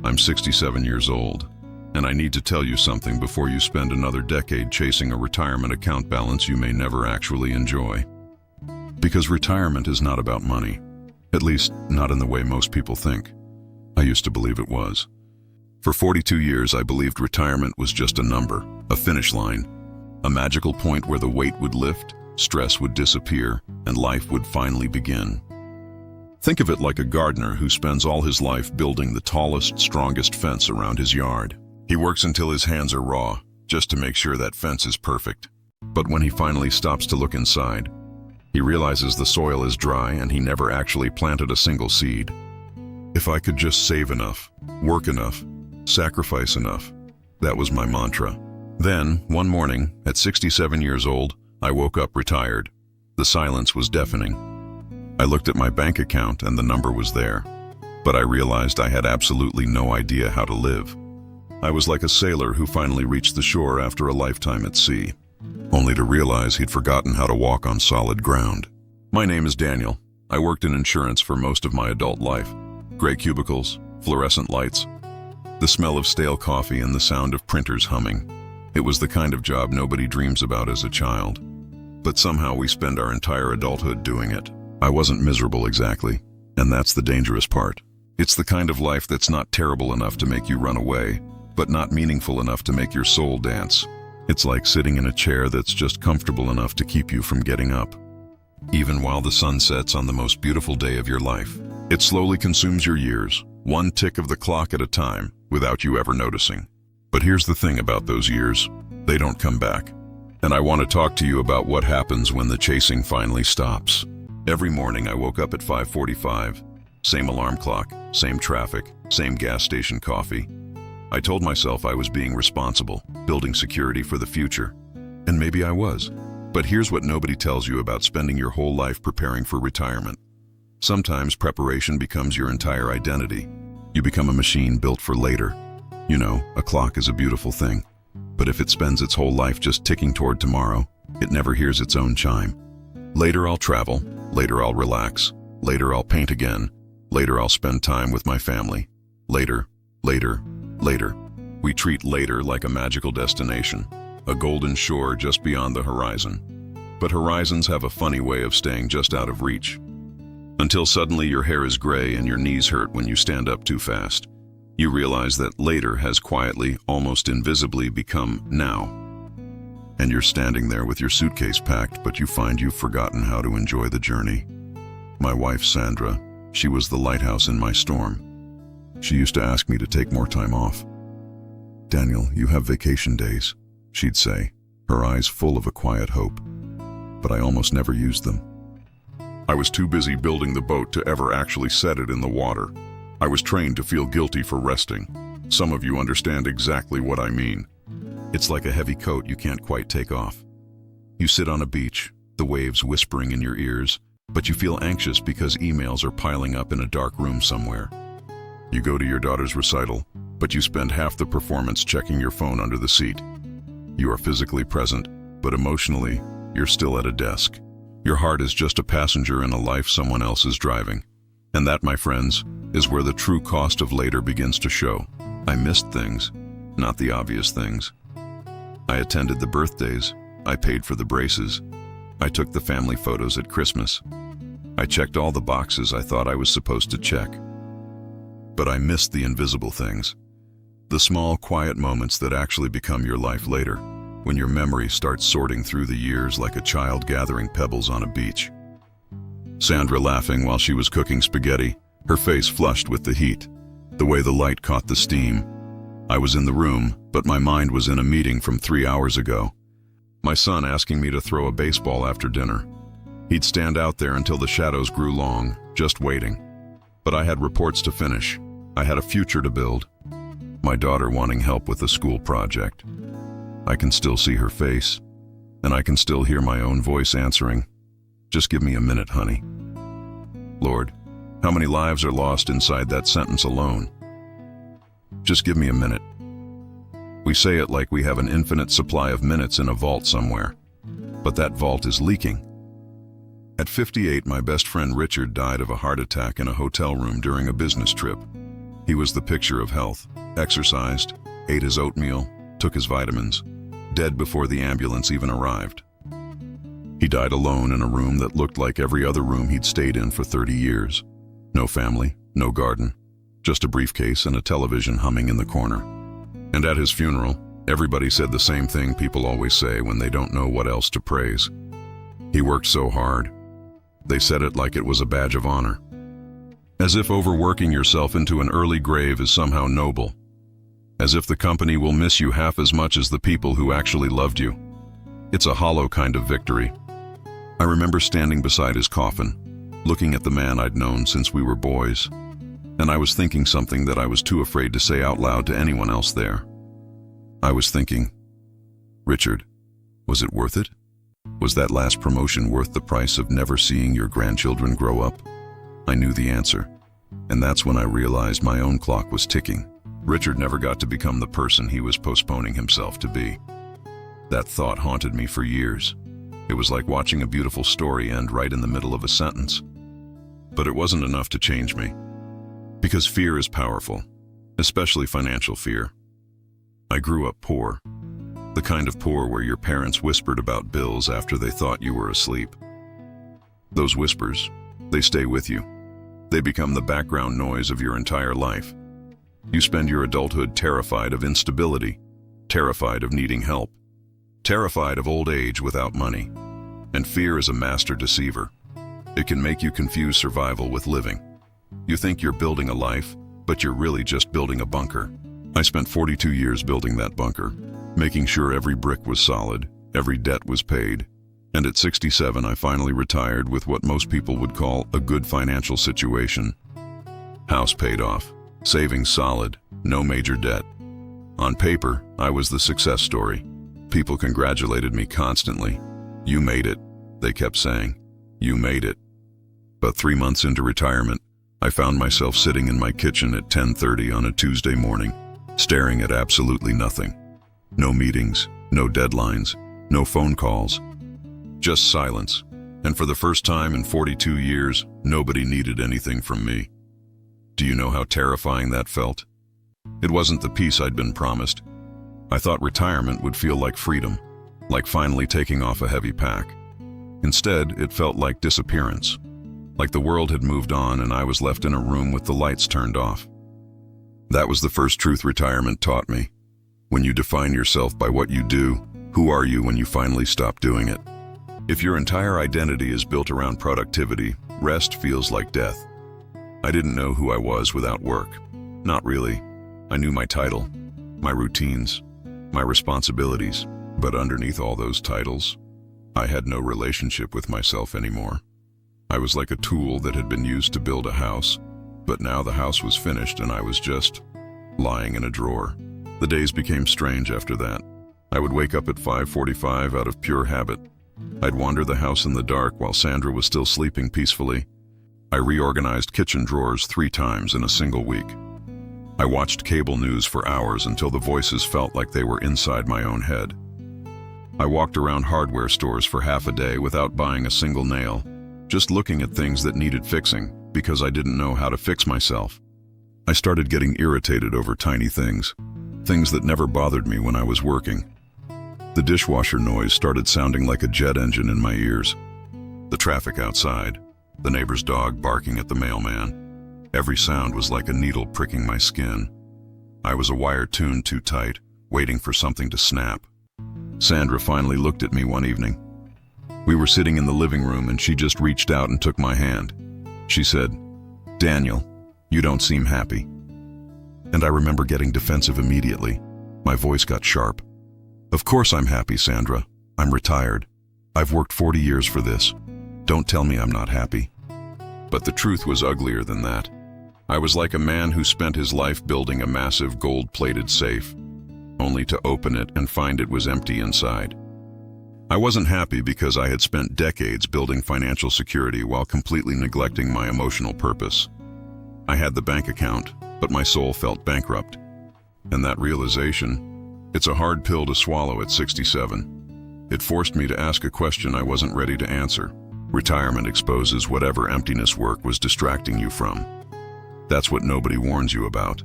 I'm 67 years old, and I need to tell you something before you spend another decade chasing a retirement account balance you may never actually enjoy. Because retirement is not about money, at least not in the way most people think. I used to believe it was. For 42 years, I believed retirement was just a number, a finish line, a magical point where the weight would lift, stress would disappear, and life would finally begin. Think of it like a gardener who spends all his life building the tallest, strongest fence around his yard. He works until his hands are raw, just to make sure that fence is perfect. But when he finally stops to look inside, he realizes the soil is dry and he never actually planted a single seed. If I could just save enough, work enough, sacrifice enough, that was my mantra. Then, one morning, at 67 years old, I woke up retired. The silence was deafening. I looked at my bank account and the number was there, but I realized I had absolutely no idea how to live. I was like a sailor who finally reached the shore after a lifetime at sea, only to realize he'd forgotten how to walk on solid ground. My name is Daniel. I worked in insurance for most of my adult life. Gray cubicles, fluorescent lights, the smell of stale coffee and the sound of printers humming. It was the kind of job nobody dreams about as a child. But somehow we spend our entire adulthood doing it. I wasn't miserable exactly, and that's the dangerous part. It's the kind of life that's not terrible enough to make you run away, but not meaningful enough to make your soul dance. It's like sitting in a chair that's just comfortable enough to keep you from getting up. Even while the sun sets on the most beautiful day of your life, it slowly consumes your years, one tick of the clock at a time, without you ever noticing. But here's the thing about those years, they don't come back. And I want to talk to you about what happens when the chasing finally stops. Every morning I woke up at 5:45, same alarm clock, same traffic, same gas station coffee. I told myself I was being responsible, building security for the future. And maybe I was. But here's what nobody tells you about spending your whole life preparing for retirement. Sometimes preparation becomes your entire identity. You become a machine built for later. You know, a clock is a beautiful thing. But if it spends its whole life just ticking toward tomorrow, it never hears its own chime. Later I'll travel, later I'll relax, later I'll paint again, later I'll spend time with my family. Later, later, later. We treat later like a magical destination, a golden shore just beyond the horizon. But horizons have a funny way of staying just out of reach. Until suddenly your hair is gray and your knees hurt when you stand up too fast. You realize that later has quietly, almost invisibly become now. And you're standing there with your suitcase packed, but you find you've forgotten how to enjoy the journey. My wife, Sandra, she was the lighthouse in my storm. She used to ask me to take more time off. "Daniel, you have vacation days," she'd say, her eyes full of a quiet hope. But I almost never used them. I was too busy building the boat to ever actually set it in the water. I was trained to feel guilty for resting. Some of you understand exactly what I mean. It's like a heavy coat you can't quite take off. You sit on a beach, the waves whispering in your ears, but you feel anxious because emails are piling up in a dark room somewhere. You go to your daughter's recital, but you spend half the performance checking your phone under the seat. You are physically present, but emotionally, you're still at a desk. Your heart is just a passenger in a life someone else is driving. And that, my friends, is where the true cost of later begins to show. I missed things, not the obvious things. I attended the birthdays, I paid for the braces, I took the family photos at Christmas. I checked all the boxes I thought I was supposed to check. But I missed the invisible things. The small, quiet moments that actually become your life later, when your memory starts sorting through the years like a child gathering pebbles on a beach. Sandra laughing while she was cooking spaghetti, her face flushed with the heat, the way the light caught the steam. I was in the room, but my mind was in a meeting from 3 hours ago. My son asking me to throw a baseball after dinner. He'd stand out there until the shadows grew long, just waiting. But I had reports to finish. I had a future to build. My daughter wanting help with a school project. I can still see her face, and I can still hear my own voice answering, "Just give me a minute, honey." Lord, how many lives are lost inside that sentence alone? Just give me a minute. We say it like we have an infinite supply of minutes in a vault somewhere, but that vault is leaking. At 58, my best friend Richard died of a heart attack in a hotel room during a business trip. He was the picture of health, exercised, ate his oatmeal, took his vitamins, dead before the ambulance even arrived. He died alone in a room that looked like every other room he'd stayed in for 30 years. No family, no garden, just a briefcase and a television humming in the corner. And at his funeral, everybody said the same thing people always say when they don't know what else to praise. He worked so hard. They said it like it was a badge of honor. As if overworking yourself into an early grave is somehow noble. As if the company will miss you half as much as the people who actually loved you. It's a hollow kind of victory. I remember standing beside his coffin, looking at the man I'd known since we were boys, and I was thinking something that I was too afraid to say out loud to anyone else there. I was thinking, Richard, was it worth it? Was that last promotion worth the price of never seeing your grandchildren grow up? I knew the answer, and that's when I realized my own clock was ticking. Richard never got to become the person he was postponing himself to be. That thought haunted me for years. It was like watching a beautiful story end right in the middle of a sentence. But it wasn't enough to change me. Because fear is powerful, especially financial fear. I grew up poor. The kind of poor where your parents whispered about bills after they thought you were asleep. Those whispers, they stay with you. They become the background noise of your entire life. You spend your adulthood terrified of instability, terrified of needing help, terrified of old age without money. And fear is a master deceiver. It can make you confuse survival with living. You think you're building a life, but you're really just building a bunker. I spent 42 years building that bunker, making sure every brick was solid, every debt was paid. And at 67, I finally retired with what most people would call a good financial situation. House paid off, savings solid, no major debt. On paper, I was the success story. People congratulated me constantly. You made it, they kept saying. You made it. But 3 months into retirement, I found myself sitting in my kitchen at 10:30 on a Tuesday morning, staring at absolutely nothing. No meetings, no deadlines, no phone calls. Just silence. And for the first time in 42 years, nobody needed anything from me. Do you know how terrifying that felt? It wasn't the peace I'd been promised. I thought retirement would feel like freedom, like finally taking off a heavy pack. Instead, it felt like disappearance, like the world had moved on and I was left in a room with the lights turned off. That was the first truth retirement taught me. When you define yourself by what you do, who are you when you finally stop doing it? If your entire identity is built around productivity, rest feels like death. I didn't know who I was without work. Not really. I knew my title, my routines, my responsibilities, but underneath all those titles, I had no relationship with myself anymore. I was like a tool that had been used to build a house, but now the house was finished and I was just lying in a drawer. The days became strange after that. I would wake up at 5:45 out of pure habit. I'd wander the house in the dark while Sandra was still sleeping peacefully. I reorganized kitchen drawers 3 times in a single week. I watched cable news for hours until the voices felt like they were inside my own head. I walked around hardware stores for half a day without buying a single nail, just looking at things that needed fixing because I didn't know how to fix myself. I started getting irritated over tiny things that never bothered me when I was working. The dishwasher noise started sounding like a jet engine in my ears. The traffic outside, the neighbor's dog barking at the mailman. Every sound was like a needle pricking my skin. I was a wire tuned too tight, waiting for something to snap. Sandra finally looked at me one evening. We were sitting in the living room and she just reached out and took my hand. She said, "Daniel, you don't seem happy." And I remember getting defensive immediately. My voice got sharp. "Of course I'm happy, Sandra. I'm retired. I've worked 40 years for this. Don't tell me I'm not happy." But the truth was uglier than that. I was like a man who spent his life building a massive gold-plated safe, only to open it and find it was empty inside. I wasn't happy because I had spent decades building financial security while completely neglecting my emotional purpose. I had the bank account, but my soul felt bankrupt. And that realization, it's a hard pill to swallow at 67. It forced me to ask a question I wasn't ready to answer. Retirement exposes whatever emptiness work was distracting you from. That's what nobody warns you about.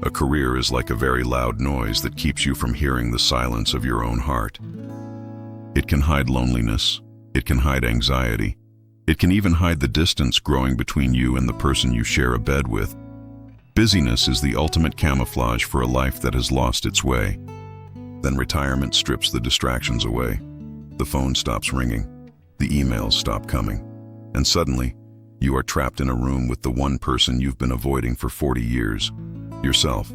A career is like a very loud noise that keeps you from hearing the silence of your own heart. It can hide loneliness. It can hide anxiety. It can even hide the distance growing between you and the person you share a bed with. Busyness is the ultimate camouflage for a life that has lost its way. Then retirement strips the distractions away. The phone stops ringing. The emails stop coming. And suddenly, you are trapped in a room with the one person you've been avoiding for 40 years, yourself.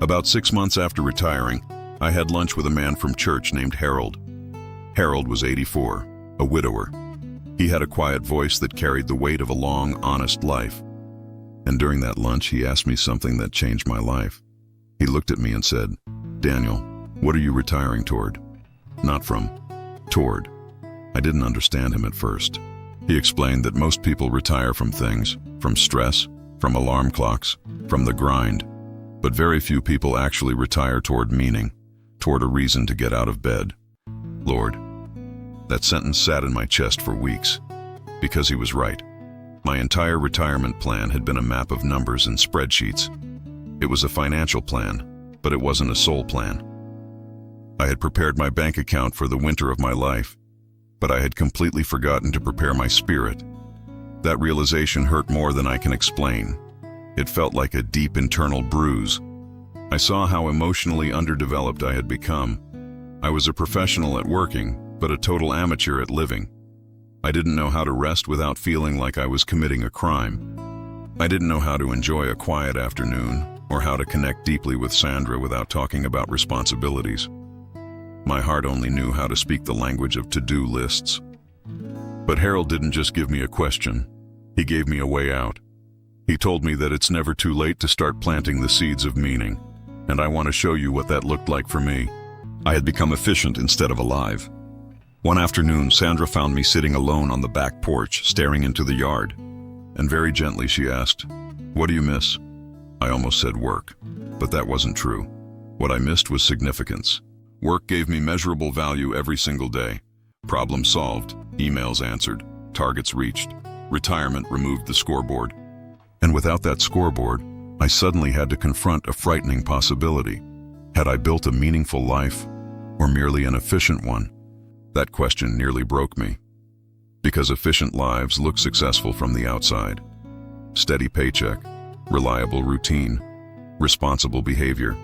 About 6 months after retiring, I had lunch with a man from church named Harold. Harold was 84, a widower. He had a quiet voice that carried the weight of a long, honest life. And during that lunch, he asked me something that changed my life. He looked at me and said, "Daniel, what are you retiring toward?" Not from, toward. I didn't understand him at first. He explained that most people retire from things, from stress, from alarm clocks, from the grind. But very few people actually retire toward meaning, toward a reason to get out of bed. Lord, that sentence sat in my chest for weeks, because he was right. My entire retirement plan had been a map of numbers and spreadsheets. It was a financial plan, but it wasn't a soul plan. I had prepared my bank account for the winter of my life, but I had completely forgotten to prepare my spirit. That realization hurt more than I can explain. It felt like a deep internal bruise. I saw how emotionally underdeveloped I had become. I was a professional at working, but a total amateur at living. I didn't know how to rest without feeling like I was committing a crime. I didn't know how to enjoy a quiet afternoon, or how to connect deeply with Sandra without talking about responsibilities. My heart only knew how to speak the language of to-do lists. But Harold didn't just give me a question. He gave me a way out. He told me that it's never too late to start planting the seeds of meaning, and I want to show you what that looked like for me. I had become efficient instead of alive. One afternoon, Sandra found me sitting alone on the back porch, staring into the yard. And very gently she asked, "What do you miss?" I almost said work, but that wasn't true. What I missed was significance. Work gave me measurable value every single day. Problem solved, emails answered, targets reached. Retirement removed the scoreboard. And without that scoreboard, I suddenly had to confront a frightening possibility. Had I built a meaningful life, or merely an efficient one? That question nearly broke me. Because efficient lives look successful from the outside. Steady paycheck, reliable routine, responsible behavior.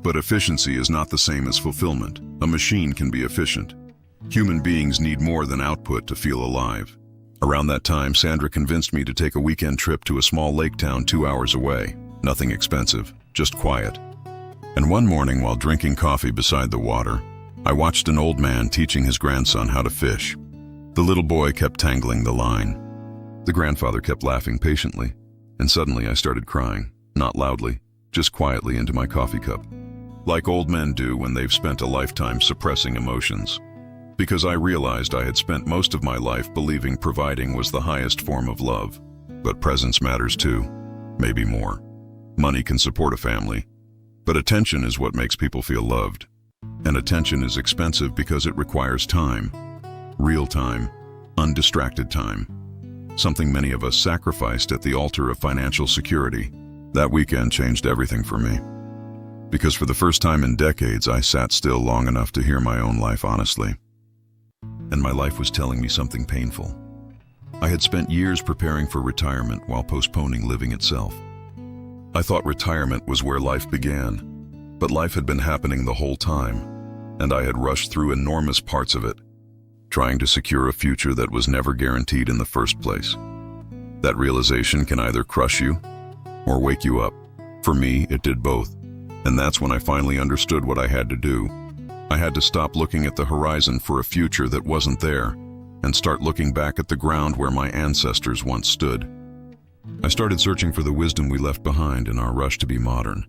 But efficiency is not the same as fulfillment. A machine can be efficient. Human beings need more than output to feel alive. Around that time, Sandra convinced me to take a weekend trip to a small lake town 2 hours away. Nothing expensive, just quiet. And one morning, while drinking coffee beside the water, I watched an old man teaching his grandson how to fish. The little boy kept tangling the line. The grandfather kept laughing patiently, and suddenly I started crying, not loudly, just quietly into my coffee cup. Like old men do when they've spent a lifetime suppressing emotions. Because I realized I had spent most of my life believing providing was the highest form of love. But presence matters too, maybe more. Money can support a family, but attention is what makes people feel loved. And attention is expensive because it requires time. Real time, undistracted time. Something many of us sacrificed at the altar of financial security. That weekend changed everything for me. Because for the first time in decades, I sat still long enough to hear my own life honestly. And my life was telling me something painful. I had spent years preparing for retirement while postponing living itself. I thought retirement was where life began, but life had been happening the whole time, and I had rushed through enormous parts of it, trying to secure a future that was never guaranteed in the first place. That realization can either crush you or wake you up. For me, it did both, and that's when I finally understood what I had to do. I had to stop looking at the horizon for a future that wasn't there and start looking back at the ground where my ancestors once stood. I started searching for the wisdom we left behind in our rush to be modern.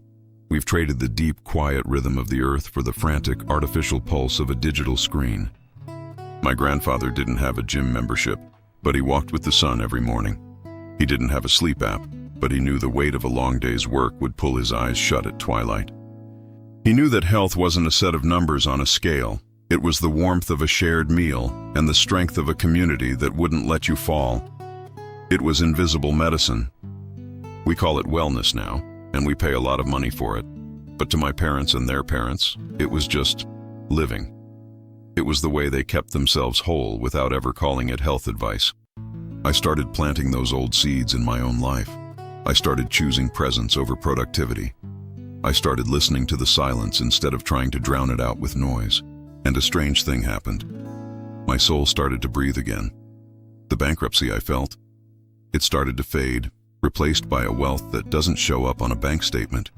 We've traded the deep, quiet rhythm of the earth for the frantic, artificial pulse of a digital screen. My grandfather didn't have a gym membership, but he walked with the sun every morning. He didn't have a sleep app, but he knew the weight of a long day's work would pull his eyes shut at twilight. He knew that health wasn't a set of numbers on a scale. It was the warmth of a shared meal and the strength of a community that wouldn't let you fall. It was invisible medicine. We call it wellness now, and we pay a lot of money for it. But to my parents and their parents, it was just living. It was the way they kept themselves whole without ever calling it health advice. I started planting those old seeds in my own life. I started choosing presence over productivity. I started listening to the silence instead of trying to drown it out with noise. And a strange thing happened. My soul started to breathe again. The bankruptcy I felt, it started to fade, replaced by a wealth that doesn't show up on a bank statement.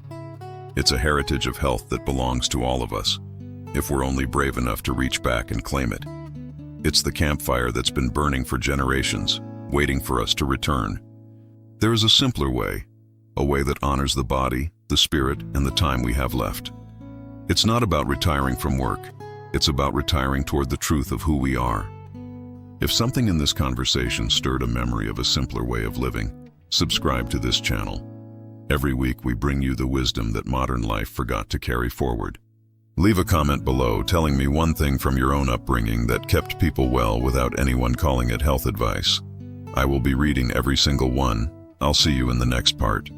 It's a heritage of health that belongs to all of us, if we're only brave enough to reach back and claim it. It's the campfire that's been burning for generations, waiting for us to return. There is a simpler way, a way that honors the body, the spirit, and the time we have left. It's not about retiring from work. It's about retiring toward the truth of who we are. If something in this conversation stirred a memory of a simpler way of living, subscribe to this channel. Every week we bring you the wisdom that modern life forgot to carry forward. Leave a comment below telling me one thing from your own upbringing that kept people well without anyone calling it health advice. I will be reading every single one. I'll see you in the next part.